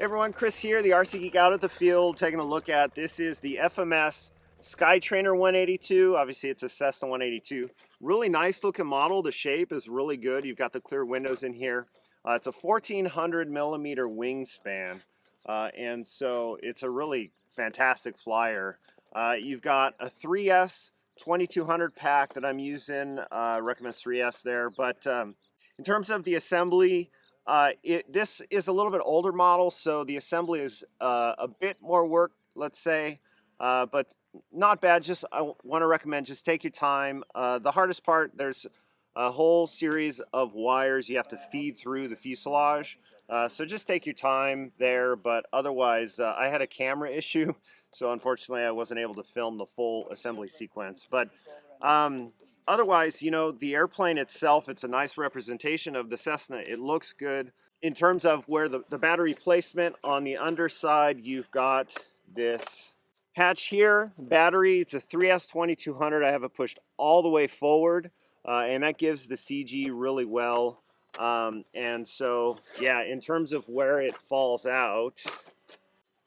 Hey everyone, Chris here, the RC Geek out at the field, taking a look at, this is the FMS Sky Trainer 182. Obviously it's a Cessna 182. Really nice looking model. The shape is really good. You've got the clear windows in here. It's a 1400 millimeter wingspan, and so it's a really fantastic flyer. You've got a 3S 2200 pack that I'm using. Recommend 3S there, but in terms of the assembly, this is a little bit older model, so the assembly is a bit more work, let's say, but not bad. Just I want to recommend, just take your time. The hardest part, there's a whole series of wires you have to feed through the fuselage, so just take your time there. But otherwise, I had a camera issue, so unfortunately I wasn't able to film the full assembly sequence. But otherwise, you know, the airplane itself, it's a nice representation of the Cessna. It looks good. In terms of where the battery placement on the underside, you've got this hatch here. Battery, it's a 3S 2200. I have it pushed all the way forward, and that gives the CG really well. And so, yeah, in terms of where it falls out,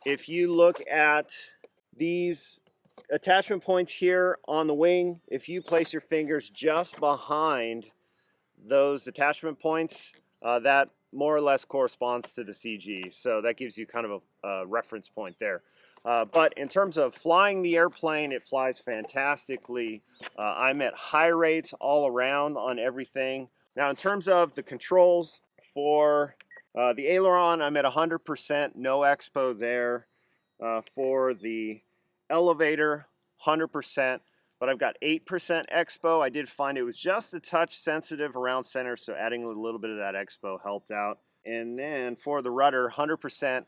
if you look at these attachment points here on the wing, if you place your fingers just behind those attachment points, that more or less corresponds to the CG. So that gives you kind of a reference point there. But in terms of flying the airplane, it flies fantastically. I'm at high rates all around on everything. Now in terms of the controls for the aileron, I'm at 100%, no expo there. For the elevator, 100%, but I've got 8% expo. I did find it was just a touch sensitive around center, so adding a little bit of that expo helped out. And then for the rudder, 100%,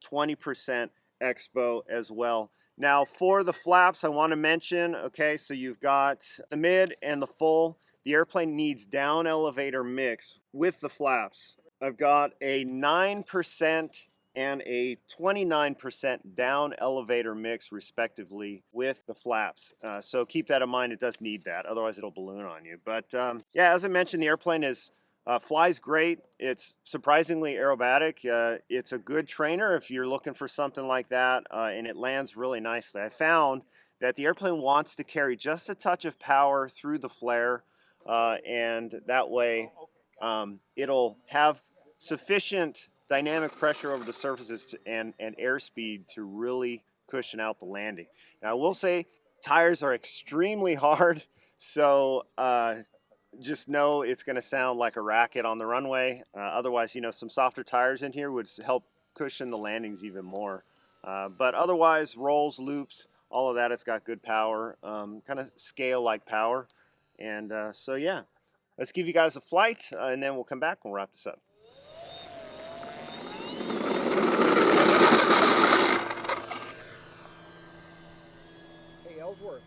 20% expo as well. Now for the flaps, I want to mention, okay, so you've got the mid and the full. The airplane needs down elevator mix with the flaps. I've got a 9% and a 29% down elevator mix respectively with the flaps. So keep that in mind, it does need that, otherwise it'll balloon on you. But yeah, as I mentioned, the airplane flies great. It's surprisingly aerobatic. It's a good trainer if you're looking for something like that, and it lands really nicely. I found that the airplane wants to carry just a touch of power through the flare, and that way it'll have sufficient dynamic pressure over the surfaces and airspeed to really cushion out the landing. Now I will say tires are extremely hard, so just know it's going to sound like a racket on the runway. Otherwise, you know, some softer tires in here would help cushion the landings even more. But otherwise, rolls, loops, all of that, it's got good power, kind of scale-like power. And so yeah, let's give you guys a flight, and then we'll come back and we'll wrap this up. Hey, Ellsworth.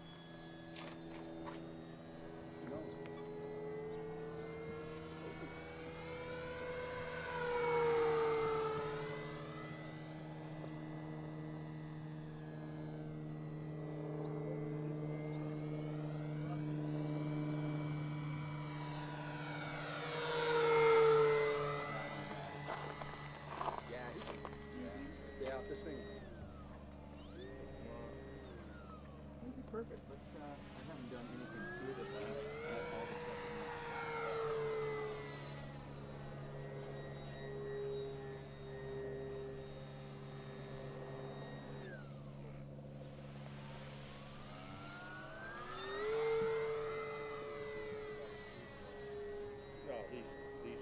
This thing. Perfect. I haven't done anything to it. All the stuff. No, these are pretty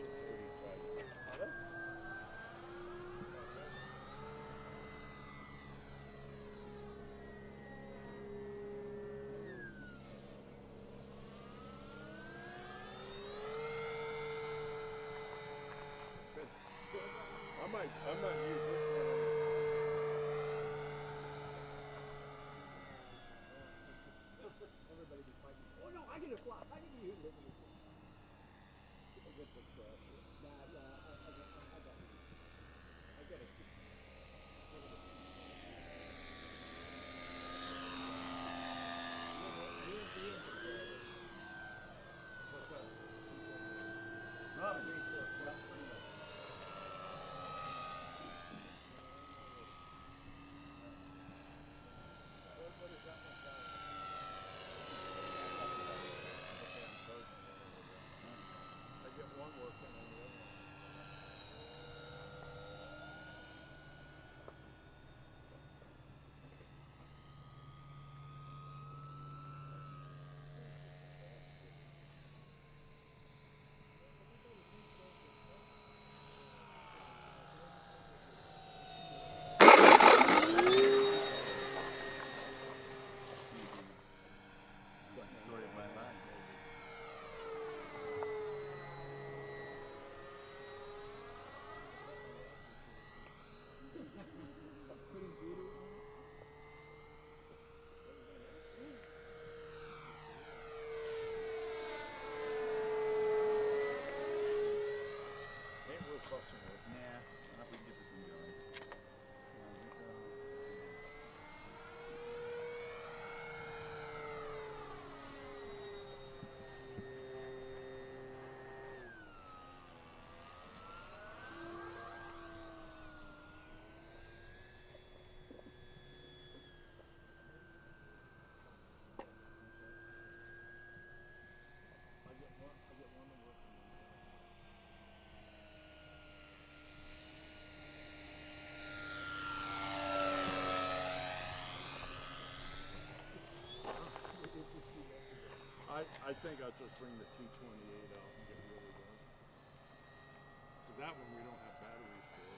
tight. Are they? I might use this one. Everybody be fighting. Oh no, I get a fly. I get you. I get the crash. Nah, I got it. I get it. What's that? Robin. I think I'll just bring the T28 out and get rid of that. Because that one we don't have batteries for.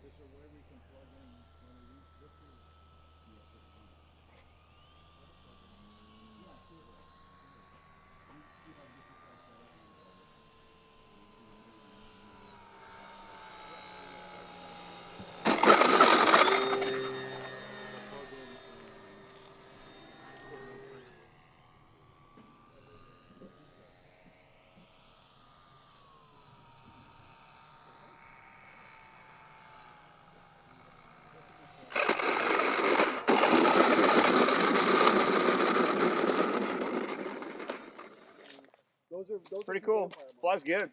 Is there a way we can plug in one of these? This is... Those pretty cool. Flies good.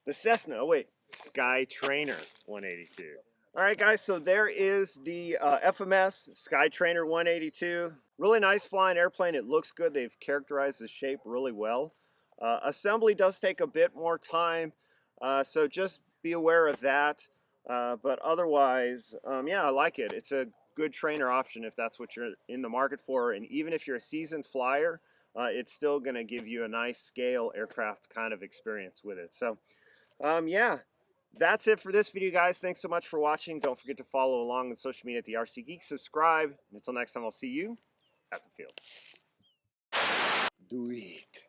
The Cessna, oh wait, Sky Trainer 182. All right, guys, so there is the FMS Sky Trainer 182. Really nice flying airplane. It looks good. They've characterized the shape really well. Assembly does take a bit more time, so just be aware of that. But otherwise, yeah, I like it. It's a good trainer option if that's what you're in the market for. And even if you're a seasoned flyer, it's still going to give you a nice scale aircraft kind of experience with it. So, yeah, that's it for this video, guys. Thanks so much for watching. Don't forget to follow along on social media at the RC Geek. Subscribe. Until next time, I'll see you at the field. Do it.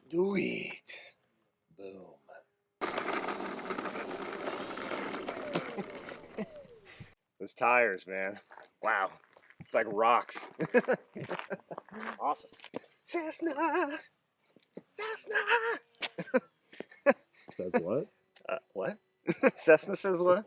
Do it. Boom. Those tires, man. Wow. It's like rocks. Awesome. Cessna! Cessna! Says what? What? Cessna says what?